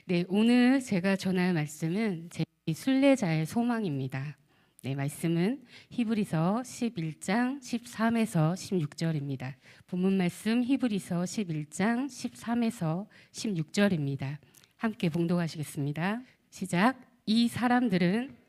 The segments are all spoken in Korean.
네, 오늘 제가 전할 말씀은 제 순례자의 소망입니다. 네, 말씀은 히브리서 11장 13에서 16절입니다. 본문 말씀 히브리서 11장 13에서 16절입니다. 함께 봉독하시겠습니다. 시작. 이 사람들은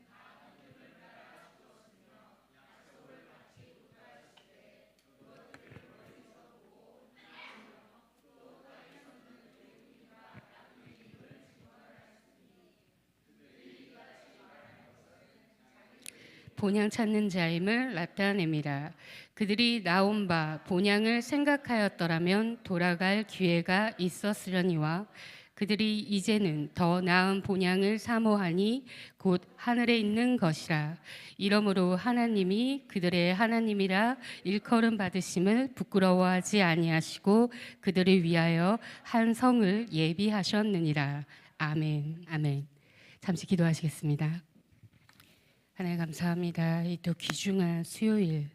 본향 찾는 자임을 나타냅니다. 그들이 나온 바 본향을 생각하였더라면 돌아갈 기회가 있었으려니와 그들이 이제는 더 나은 본향을 사모하니 곧 하늘에 있는 것이라. 이러므로 하나님이 그들의 하나님이라 일컬음 받으심을 부끄러워하지 아니하시고 그들을 위하여 한 성을 예비하셨느니라. 아멘. 아멘. 잠시 기도하시겠습니다. 하나님 감사합니다. 이 또 귀중한 수요일,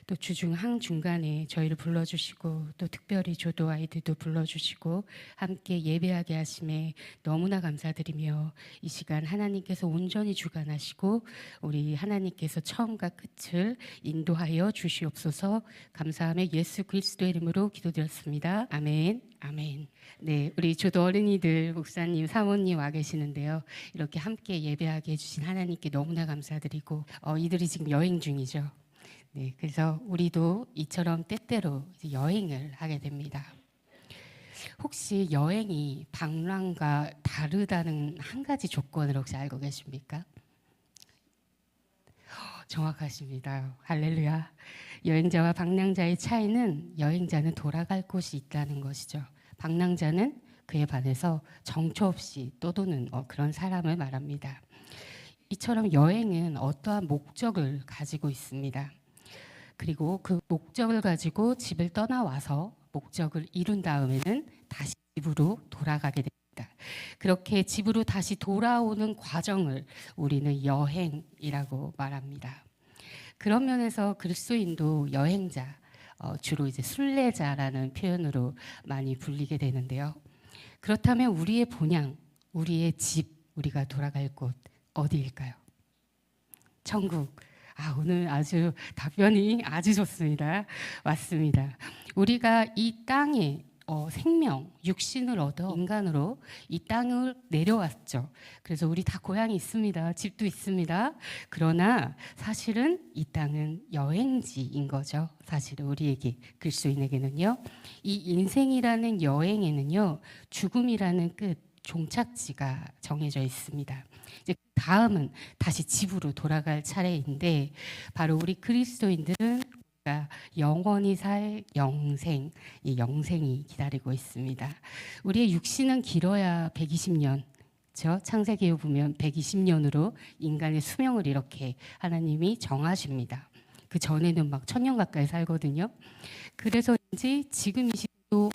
또 주중 한중간에 저희를 불러주시고 또 특별히 조도 아이들도 불러주시고 함께 예배하게 하심에 너무나 감사드리며 이 시간 하나님께서 온전히 주관하시고 우리 하나님께서 처음과 끝을 인도하여 주시옵소서. 감사하며 예수 그리스도의 이름으로 기도드렸습니다. 아멘. 아멘. 네, 우리 조도 어린이들 목사님, 사모님 와 계시는데요. 이렇게 함께 예배하게 해주신 하나님께 너무나 감사드리고 이들이 지금 여행 중이죠. 네, 그래서 우리도 이처럼 때때로 여행을 하게 됩니다. 혹시 여행이 방랑과 다르다는 한 가지 조건을 혹시 알고 계십니까? 정확하십니다. 할렐루야. 여행자와 방랑자의 차이는 여행자는 돌아갈 곳이 있다는 것이죠. 방랑자는 그에 반해서 정처 없이 떠도는 그런 사람을 말합니다. 이처럼 여행은 어떠한 목적을 가지고 있습니다. 그리고 그 목적을 가지고 집을 떠나와서 목적을 이룬 다음에는 다시 집으로 돌아가게 됩니다. 그렇게 집으로 다시 돌아오는 과정을 우리는 여행이라고 말합니다. 그런 면에서 그리스도인도 여행자, 주로 이제 순례자라는 표현으로 많이 불리게 되는데요. 그렇다면 우리의 본향, 우리의 집, 우리가 돌아갈 곳 어디일까요? 천국. 오늘 아주 답변이 아주 좋습니다. 맞습니다. 우리가 이 땅에 생명, 육신을 얻어 인간으로 이 땅을 내려왔죠. 그래서 우리 다 고향이 있습니다. 집도 있습니다. 그러나 사실은 이 땅은 여행지인 거죠. 사실은 우리에게, 그리스도인에게는요. 이 인생이라는 여행에는요. 죽음이라는 끝, 종착지가 정해져 있습니다. 이제 다음은 다시 집으로 돌아갈 차례인데 바로 우리 그리스도인들은 영원히 살 영생, 이 영생이 기다리고 있습니다. 우리의 육신은 길어야 120년, 그렇죠? 창세기에 보면 120년으로 인간의 수명을 이렇게 하나님이 정하십니다. 그 전에는 막 1000년 가까이 살거든요. 그래서인지 지금 이 시대도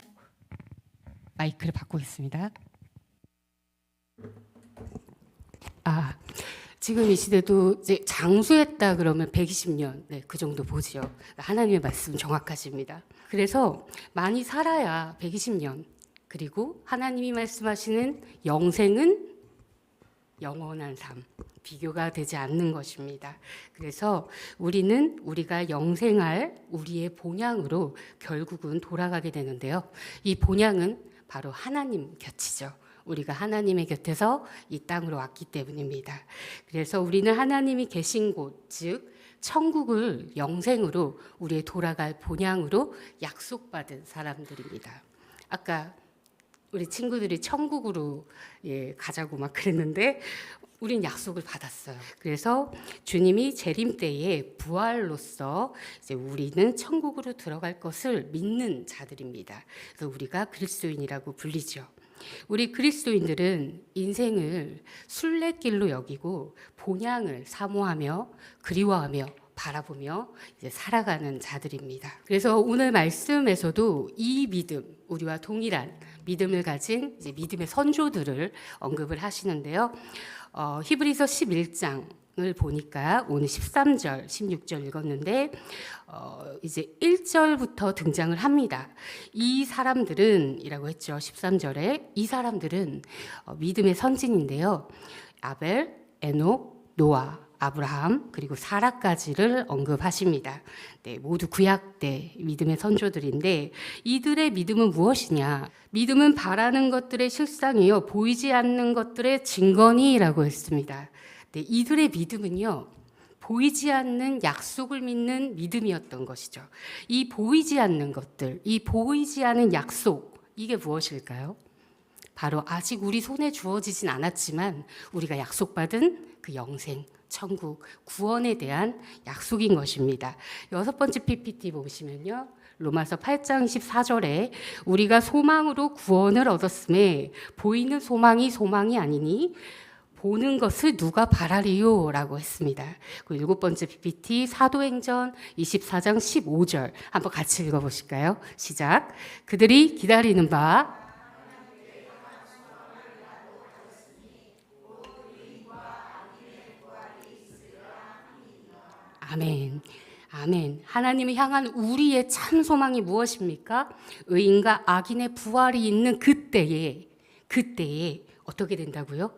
마이크를 바꾸겠습니다. 지금 이 시대도 이제 장수했다 그러면 120년, 네, 그 정도 보지요. 하나님의 말씀 정확하십니다. 그래서 많이 살아야 120년, 그리고 하나님이 말씀하시는 영생은 영원한 삶, 비교가 되지 않는 것입니다. 그래서 우리는 우리가 영생할 우리의 본향으로 결국은 돌아가게 되는데요. 이 본향은 바로 하나님 곁이죠. 우리가 하나님의 곁에서 이 땅으로 왔기 때문입니다. 그래서 우리는 하나님이 계신 곳, 즉 천국을 영생으로 우리의 돌아갈 본향으로 약속받은 사람들입니다. 아까 우리 친구들이 천국으로 가자고 막 그랬는데 우린 약속을 받았어요. 그래서 주님이 재림 때에 부활로서 이제 우리는 천국으로 들어갈 것을 믿는 자들입니다. 그래서 우리가 그리스도인이라고 불리죠. 우리 그리스도인들은 인생을 순례길로 여기고 본향을 사모하며 그리워하며 바라보며 이제 살아가는 자들입니다. 그래서 오늘 말씀에서도 이 믿음, 우리와 동일한 믿음을 가진 이제 믿음의 선조들을 언급을 하시는데요. 히브리서 11장 을 보니까 오늘 13절, 16절 읽었는데 이제 1절부터 등장을 합니다. 이 사람들은 이라고 했죠. 13절에 이 사람들은 믿음의 선진인데요. 아벨, 에녹, 노아, 아브라함 그리고 사라까지를 언급하십니다. 네, 모두 구약 때 믿음의 선조들인데 이들의 믿음은 무엇이냐? 믿음은 바라는 것들의 실상이요 보이지 않는 것들의 증거니라고 했습니다. 네, 이들의 믿음은요 보이지 않는 약속을 믿는 믿음이었던 것이죠. 이 보이지 않는 것들, 이 보이지 않은 약속, 이게 무엇일까요? 바로 아직 우리 손에 주어지진 않았지만 우리가 약속받은 그 영생, 천국, 구원에 대한 약속인 것입니다. 6번째 PPT 보시면요. 로마서 8장 14절에 우리가 소망으로 구원을 얻었음에 보이는 소망이 아니니 보는 것을 누가 바라리요? 라고 했습니다. 그리고 7번째 PPT 사도행전 24장 15절 한번 같이 읽어보실까요? 시작. 그들이 기다리는 바 아멘. 아멘. 하나님을 향한 우리의 참 소망이 무엇입니까? 의인과 악인의 부활이 있는 그때에 어떻게 된다고요?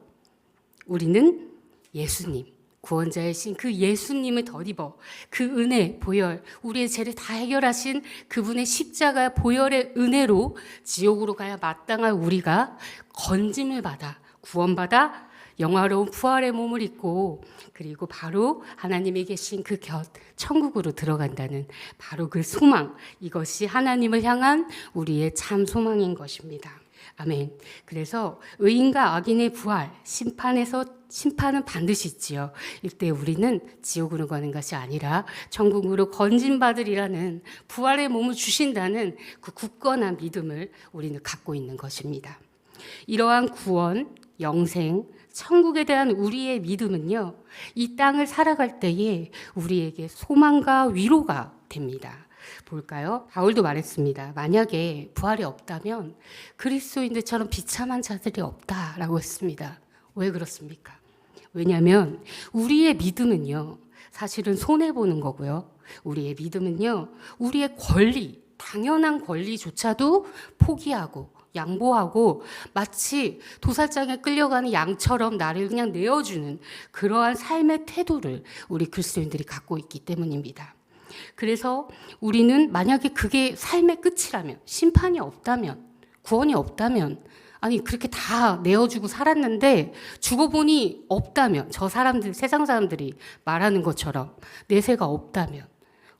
우리는 예수님, 구원자이신 그 예수님을 덧입어 그 은혜, 보혈, 우리의 죄를 다 해결하신 그분의 십자가 보혈의 은혜로 지옥으로 가야 마땅할 우리가 건짐을 받아 구원받아 영화로운 부활의 몸을 입고 그리고 바로 하나님이 계신 그 곁 천국으로 들어간다는 바로 그 소망, 이것이 하나님을 향한 우리의 참 소망인 것입니다. 아멘. 그래서 의인과 악인의 부활, 심판은 반드시 있지요. 이때 우리는 지옥으로 가는 것이 아니라 천국으로 건진받으리라는 부활의 몸을 주신다는 그 굳건한 믿음을 우리는 갖고 있는 것입니다. 이러한 구원, 영생, 천국에 대한 우리의 믿음은요, 이 땅을 살아갈 때에 우리에게 소망과 위로가 됩니다. 볼까요? 바울도 말했습니다. 만약에 부활이 없다면 그리스도인들처럼 비참한 자들이 없다라고 했습니다. 왜 그렇습니까? 왜냐하면 우리의 믿음은요, 사실은 손해보는 거고요. 우리의 믿음은요, 우리의 권리, 당연한 권리조차도 포기하고 양보하고 마치 도살장에 끌려가는 양처럼 나를 그냥 내어주는 그러한 삶의 태도를 우리 그리스도인들이 갖고 있기 때문입니다. 그래서 우리는 만약에 그게 삶의 끝이라면, 심판이 없다면, 구원이 없다면, 아니 그렇게 다 내어주고 살았는데 죽어보니 없다면, 저 사람들, 세상 사람들이 말하는 것처럼 내세가 없다면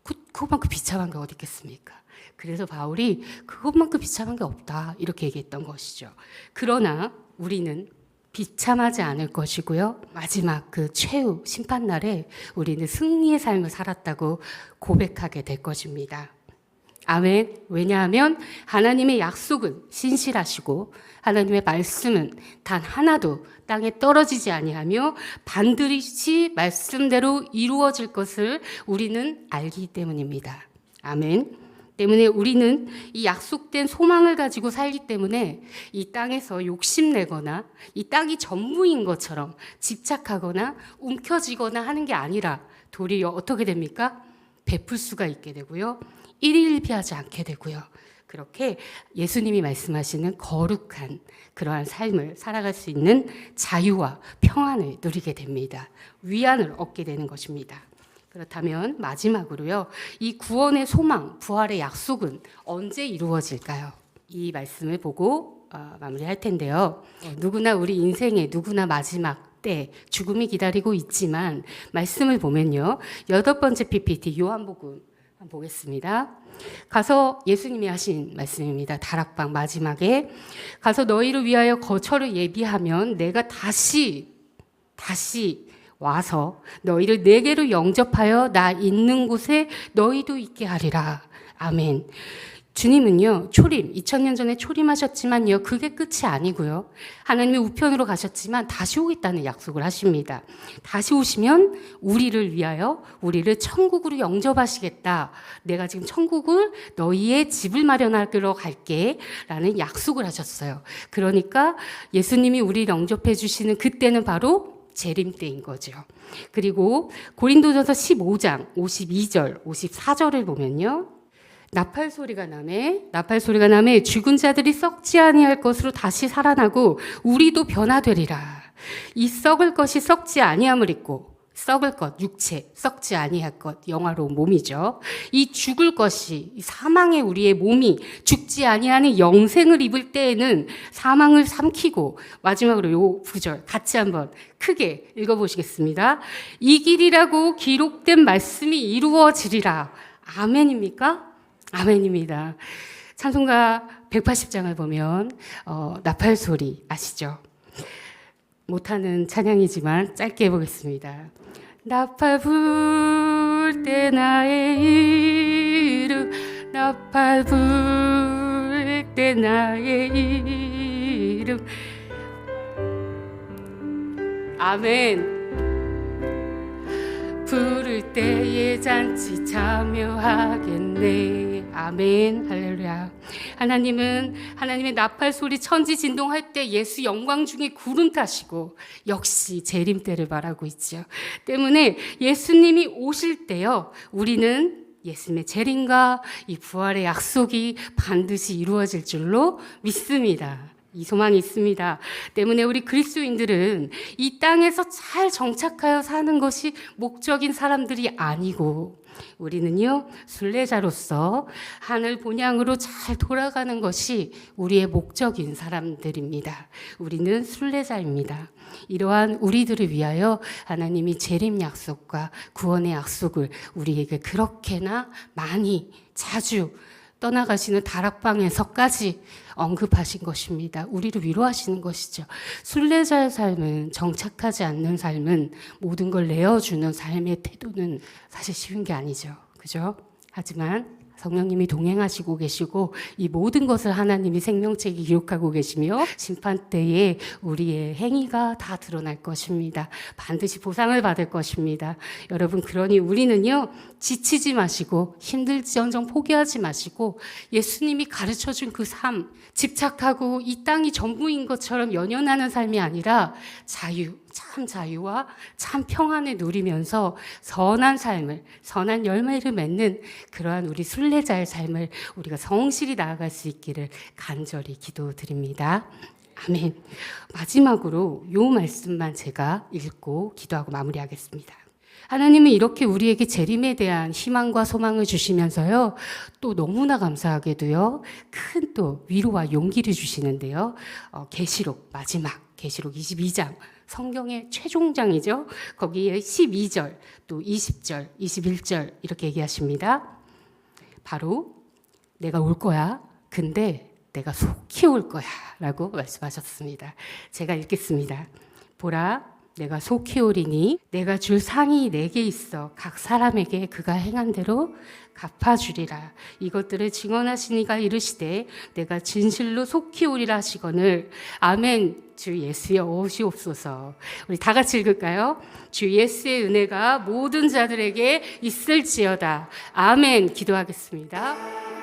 그것만큼 비참한 게 어디 있겠습니까? 그래서 바울이 그것만큼 비참한 게 없다 이렇게 얘기했던 것이죠. 그러나 우리는 비참하지 않을 것이고요. 마지막 그 최후 심판날에 우리는 승리의 삶을 살았다고 고백하게 될 것입니다. 아멘. 왜냐하면 하나님의 약속은 신실하시고 하나님의 말씀은 단 하나도 땅에 떨어지지 아니하며 반드시 말씀대로 이루어질 것을 우리는 알기 때문입니다. 아멘. 때문에 우리는 이 약속된 소망을 가지고 살기 때문에 이 땅에서 욕심내거나 이 땅이 전부인 것처럼 집착하거나 움켜쥐거나 하는 게 아니라 도리어 어떻게 됩니까? 베풀 수가 있게 되고요. 일일비하지 않게 되고요. 그렇게 예수님이 말씀하시는 거룩한 그러한 삶을 살아갈 수 있는 자유와 평안을 누리게 됩니다. 위안을 얻게 되는 것입니다. 그렇다면 마지막으로요, 이 구원의 소망, 부활의 약속은 언제 이루어질까요? 이 말씀을 보고 마무리할 텐데요. 누구나 우리 인생의 누구나 마지막 때 죽음이 기다리고 있지만 말씀을 보면요, 8번째 PPT 요한복음 한번 보겠습니다. 가서 예수님이 하신 말씀입니다. 다락방 마지막에 가서 너희를 위하여 거처를 예비하면 내가 다시 와서 너희를 내게로 영접하여 나 있는 곳에 너희도 있게 하리라. 아멘. 주님은요, 2000년 전에 초림하셨지만요, 그게 끝이 아니고요. 하나님의 우편으로 가셨지만 다시 오겠다는 약속을 하십니다. 다시 오시면 우리를 위하여 우리를 천국으로 영접하시겠다. 내가 지금 천국을 너희의 집을 마련하러 갈게 라는 약속을 하셨어요. 그러니까 예수님이 우리를 영접해 주시는 그때는 바로 재림 때인 거죠. 그리고 고린도전서 15장 52절, 54절을 보면요. 나팔 소리가 나매 죽은 자들이 썩지 아니할 것으로 다시 살아나고 우리도 변화되리라. 이 썩을 것이 썩지 아니함을 입고, 썩을 것, 육체, 썩지 아니할 것, 영화로운 몸이죠. 이 죽을 것이, 사망의 우리의 몸이 죽지 아니하는 영생을 입을 때에는 사망을 삼키고, 마지막으로 요 구절 같이 한번 크게 읽어보시겠습니다. 이 길이라고 기록된 말씀이 이루어지리라. 아멘입니까? 아멘입니다. 찬송가 180장을 보면 나팔 소리 아시죠? 못하는 찬양이지만 짧게 해보겠습니다. 나팔 불 때 나의 이름, 나팔 불 때 나의 이름. 아멘. 부를 때에 잔치 참여하겠네. 아멘. 할렐루야. 하나님은 하나님의 나팔 소리 천지 진동할 때 예수 영광 중에 구름 타시고 역시 재림 때를 말하고 있죠. 때문에 예수님이 오실 때요, 우리는 예수님의 재림과 이 부활의 약속이 반드시 이루어질 줄로 믿습니다. 이 소망이 있습니다. 때문에 우리 그리스도인들은 이 땅에서 잘 정착하여 사는 것이 목적인 사람들이 아니고, 우리는요, 순례자로서 하늘 본향으로 잘 돌아가는 것이 우리의 목적인 사람들입니다. 우리는 순례자입니다. 이러한 우리들을 위하여 하나님이 재림 약속과 구원의 약속을 우리에게 그렇게나 많이 자주 떠나가시는 다락방에서까지 언급하신 것입니다. 우리를 위로하시는 것이죠. 순례자의 삶은, 정착하지 않는 삶은, 모든 걸 내어주는 삶의 태도는 사실 쉬운 게 아니죠. 그죠? 하지만 성령님이 동행하시고 계시고 이 모든 것을 하나님이 생명책에 기록하고 계시며 심판 때에 우리의 행위가 다 드러날 것입니다. 반드시 보상을 받을 것입니다. 여러분, 그러니 우리는요, 지치지 마시고 힘들지언정 포기하지 마시고 예수님이 가르쳐준 그 삶, 집착하고 이 땅이 전부인 것처럼 연연하는 삶이 아니라 참 자유와 참 평안을 누리면서 선한 삶을, 선한 열매를 맺는 그러한 우리 순례자의 삶을 우리가 성실히 나아갈 수 있기를 간절히 기도드립니다. 아멘. 마지막으로 요 말씀만 제가 읽고 기도하고 마무리하겠습니다. 하나님은 이렇게 우리에게 재림에 대한 희망과 소망을 주시면서요, 또 너무나 감사하게도요, 큰 또 위로와 용기를 주시는데요. 계시록 마지막, 계시록 22장, 성경의 최종장이죠. 거기에 12절, 또 20절, 21절 이렇게 얘기하십니다. 바로 내가 올 거야. 근데 내가 속히 올 거야. 라고 말씀하셨습니다. 제가 읽겠습니다. 보라, 내가 속히 오리니 내가 줄 상이 내게 있어 각 사람에게 그가 행한 대로 갚아주리라. 이것들을 증언하시니가 이르시되 내가 진실로 속히 오리라 하시거늘. 아멘. 주 예수여 오시옵소서. 우리 다 같이 읽을까요? 주 예수의 은혜가 모든 자들에게 있을지어다. 아멘. 기도하겠습니다.